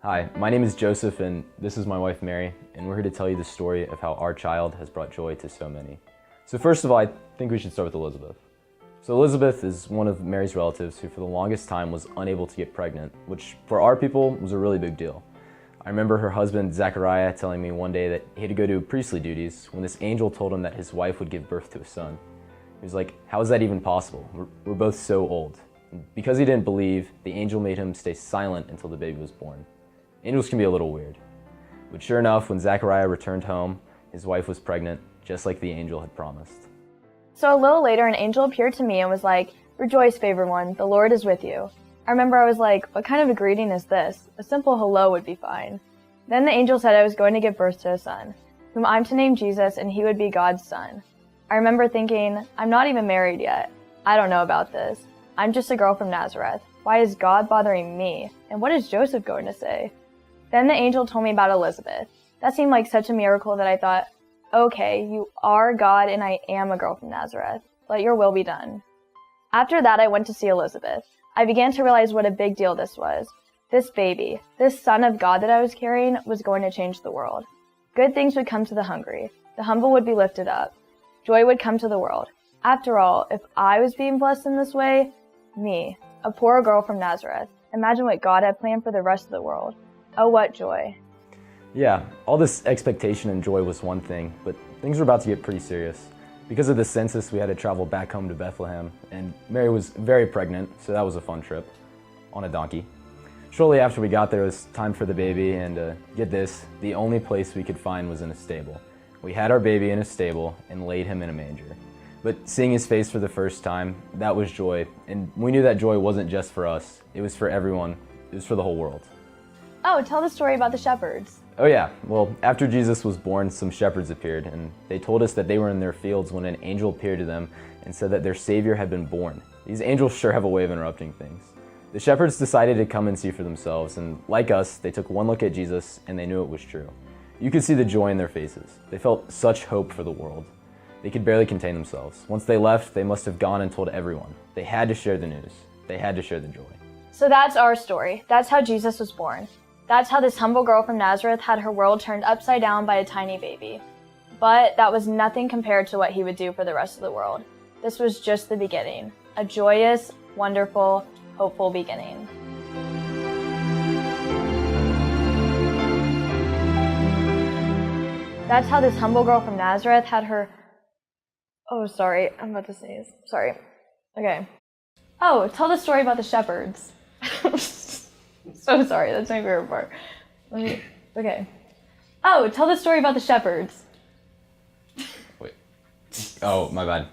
Hi, my name is Joseph and this is my wife Mary, and we're here to tell you the story of how our child has brought joy to so many. So first of all, I think we should start with Elizabeth. So Elizabeth is one of Mary's relatives who for the longest time was unable to get pregnant, which for our people was a really big deal. I remember her husband Zechariah telling me one day that he had to go do priestly duties when this angel told him that his wife would give birth to a son. He was like, how is that even possible? We're both so old. And because he didn't believe, the angel made him stay silent until the baby was born. Angels can be a little weird. But sure enough, when Zechariah returned home, his wife was pregnant, just like the angel had promised. So a little later, an angel appeared to me and was like, "Rejoice, favored one, the Lord is with you." I remember I was like, what kind of a greeting is this? A simple hello would be fine. Then the angel said I was going to give birth to a son, whom I'm to name Jesus, and he would be God's son. I remember thinking, I'm not even married yet. I don't know about this. I'm just a girl from Nazareth. Why is God bothering me? And what is Joseph going to say? Then the angel told me about Elizabeth. That seemed like such a miracle that I thought, okay, you are God and I am a girl from Nazareth. Let your will be done. After that, I went to see Elizabeth. I began to realize what a big deal this was. This baby, this son of God that I was carrying, was going to change the world. Good things would come to the hungry. The humble would be lifted up. Joy would come to the world. After all, if I was being blessed in this way, me, a poor girl from Nazareth, imagine what God had planned for the rest of the world. Oh, what joy. Yeah, all this expectation and joy was one thing, but things were about to get pretty serious. Because of the census, we had to travel back home to Bethlehem, and Mary was very pregnant, so that was a fun trip, on a donkey. Shortly after we got there, it was time for the baby, and get this, the only place we could find was in a stable. We had our baby in a stable and laid him in a manger. But seeing his face for the first time, that was joy, and we knew that joy wasn't just for us, it was for everyone, it was for the whole world. Oh, tell the story about the shepherds. Oh yeah, well, after Jesus was born, some shepherds appeared, and they told us that they were in their fields when an angel appeared to them and said that their Savior had been born. These angels sure have a way of interrupting things. The shepherds decided to come and see for themselves, and like us, they took one look at Jesus and they knew it was true. You could see the joy in their faces. They felt such hope for the world. They could barely contain themselves. Once they left, they must have gone and told everyone. They had to share the news. They had to share the joy. So that's our story. That's how Jesus was born. That's how this humble girl from Nazareth had her world turned upside down by a tiny baby. But that was nothing compared to what he would do for the rest of the world. This was just the beginning. A joyous, wonderful, hopeful beginning. That's how this humble girl from Nazareth had her... Oh, sorry. I'm about to sneeze. Sorry. Okay. Oh, tell the story about the shepherds. So sorry, that's my favorite part. Okay. Oh, tell the story about the shepherds. Wait. Oh, my bad.